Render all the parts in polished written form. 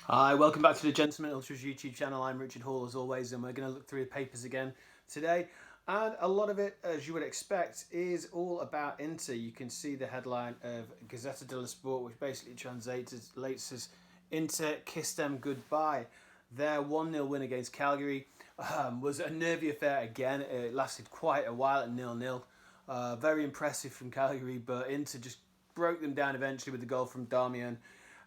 Hi, welcome back to the Gentleman Ultras YouTube channel. I'm Richard Hall as always, and we're going to look through the papers again today. And a lot of it, as you would expect, is all about Inter. You can see the headline of Gazzetta dello Sport, which basically translates as Inter kiss them goodbye. Their 1-0 win against Calgary was a nervy affair again. It lasted quite a while at 0-0. Very impressive from Calgary, but Inter just broke them down eventually with the goal from Darmian.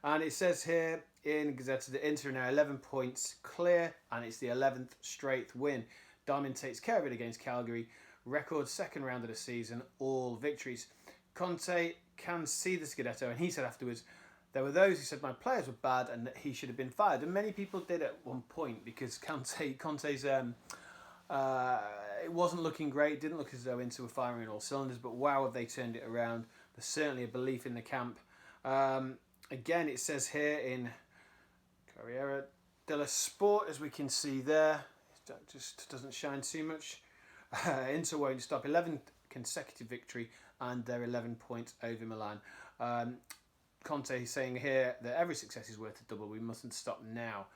And it says here in Gazzetta that Inter are now 11 points clear, and it's the 11th straight win. Darmian takes care of it against Calgary. Record second round of the season, all victories. Conte can see the Scudetto, and he said afterwards, there were those who said my players were bad and that he should have been fired. And many people did at one point because Conte's it wasn't looking great. It didn't look as though Inter were firing on all cylinders, but wow, have they turned it around. There's certainly a belief in the camp. Again, it says here in Corriere dello Sport, as we can see there, it just doesn't shine too much. Inter won't stop. 11th consecutive victory, and they're 11 points over Milan. Conte is saying here that every success is worth a double. We mustn't stop now.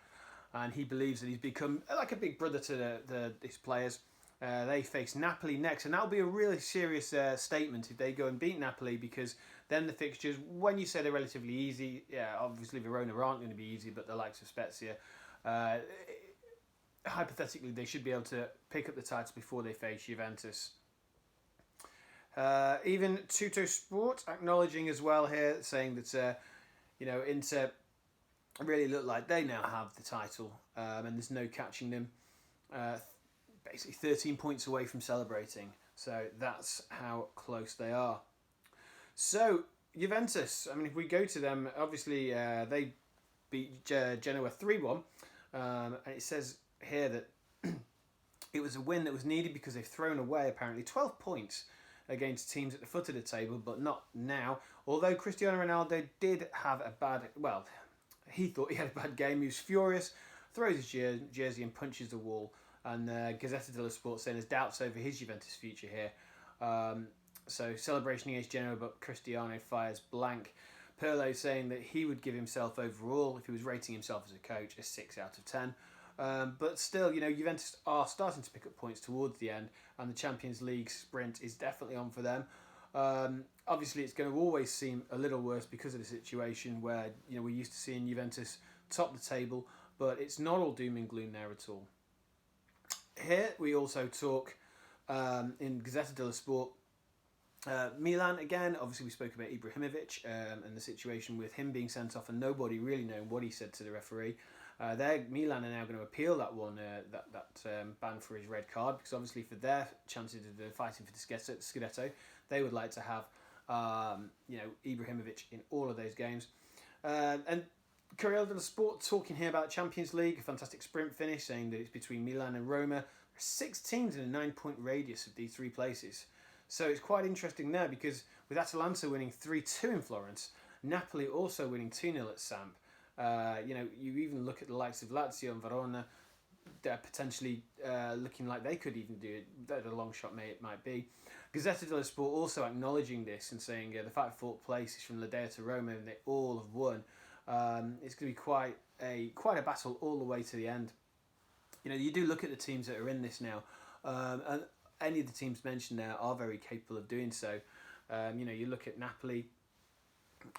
And he believes that he's become like a big brother to his players. They face Napoli next, and that'll be a really serious statement if they go and beat Napoli, because then the fixtures, when you say they're relatively easy, yeah, obviously Verona aren't going to be easy, but the likes of Spezia, hypothetically, they should be able to pick up the title before they face Juventus. Even Tutto Sport acknowledging as well here, saying that Inter really look like they now have the title, and there's no catching them. Basically 13 points away from celebrating. So that's how close they are. So Juventus, I mean, if we go to them, obviously they beat Genoa 3-1. And it says here that it was a win that was needed because they've thrown away apparently 12 points against teams at the foot of the table, but not now. Although Cristiano Ronaldo did have a bad, well, he thought he had a bad game. He was furious, throws his jersey and punches the wall. And Gazzetta dello Sport saying there's doubts over his Juventus future here. So celebration against Genoa, but Cristiano fires blank. Pirlo saying that he would give himself overall, if he was rating himself as a coach, a 6 out of 10. But still, Juventus are starting to pick up points towards the end, and the Champions League sprint is definitely on for them. Obviously, it's going to always seem a little worse because of the situation where we're used to seeing Juventus top the table, but it's not all doom and gloom there at all. Here we also talk in Gazzetta dello Sport. Milan again. Obviously, we spoke about Ibrahimovic and the situation with him being sent off and nobody really knowing what he said to the referee. Milan are now going to appeal that one, that ban for his red card, because obviously for their chances of fighting for the Scudetto, they would like to have Ibrahimovic in all of those games. And Corriere dello Sport talking here about Champions League, a fantastic sprint finish, saying that it's between Milan and Roma. There are 6 teams in a 9-point radius of these 3 places. So it's quite interesting there, because with Atalanta winning 3-2 in Florence, Napoli also winning 2-0 at Samp. You even look at the likes of Lazio and Verona, they're potentially looking like they could even do it. A long shot it might be. Gazzetta dello Sport also acknowledging this and saying the fact 4th place is from Ledea to Roma and they all have won. It's going to be quite a battle all the way to the end. You do look at the teams that are in this now, and any of the teams mentioned there are very capable of doing so. You look at Napoli.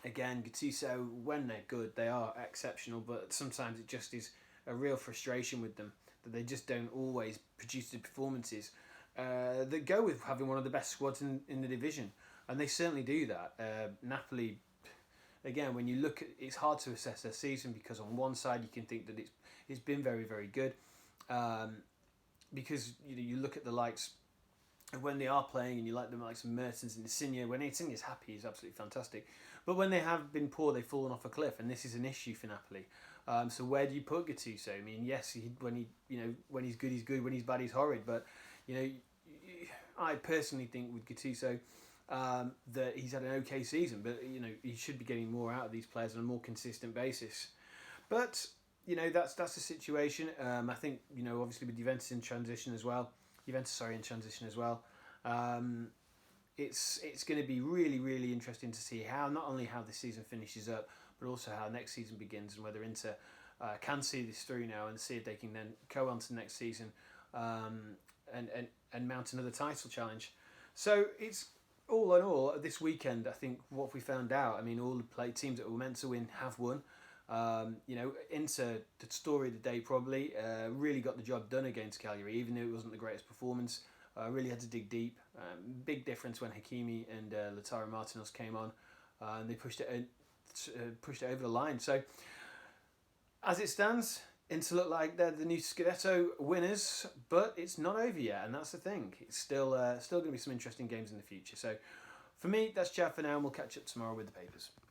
Again, Gattuso, when they're good, they are exceptional, but sometimes it just is a real frustration with them that they just don't always produce the performances that go with having one of the best squads in the division, and they certainly do that. Napoli, again, when you look at, it's hard to assess their season, because on one side you can think that it's been very, very good, because you look at the likes when they are playing, and you like them like some Mertens and Insigne. When Insigne's happy, he's absolutely fantastic. But when they have been poor, they've fallen off a cliff, and this is an issue for Napoli. So where do you put Gattuso? I mean, yes, when he's good, he's good. When he's bad, he's horrid. But I personally think with Gattuso that he's had an okay season, but he should be getting more out of these players on a more consistent basis. But that's the situation. I think obviously with Juventus in transition as well. It's going to be really, really interesting to see not only how the season finishes up, but also how next season begins and whether Inter can see this through now and see if they can then go on to the next season and mount another title challenge. So it's all in all this weekend. I think what we found out. I mean, all the teams that were meant to win have won. Inter, the story of the day probably, really got the job done against Cagliari, even though it wasn't the greatest performance. Really had to dig deep. Big difference when Hakimi and Lautaro Martinez came on, and they pushed it over the line. So, as it stands, Inter look like they're the new Scudetto winners, but it's not over yet, and that's the thing. It's still going to be some interesting games in the future. So, for me, that's chat for now, and we'll catch up tomorrow with the papers.